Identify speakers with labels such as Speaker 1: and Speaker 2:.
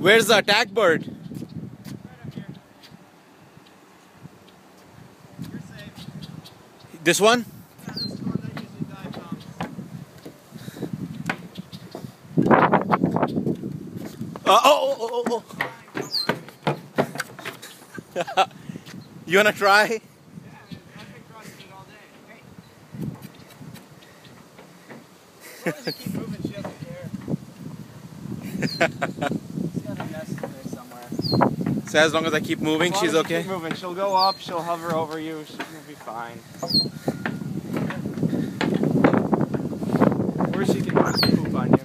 Speaker 1: Where's the attack bird?
Speaker 2: Right up here. You're safe.
Speaker 1: This one?
Speaker 2: Yeah, this is the one that usually dive bombs.
Speaker 1: Oh. You wanna try?
Speaker 2: Yeah, I've been crossing it all day. Hey. As long as you keep moving, she doesn't care. She's got a nest in there somewhere.
Speaker 1: So as long as I keep moving, she's okay?
Speaker 2: Keep moving. She'll go up, she'll hover over you, she'll be fine. Or she can poop on you.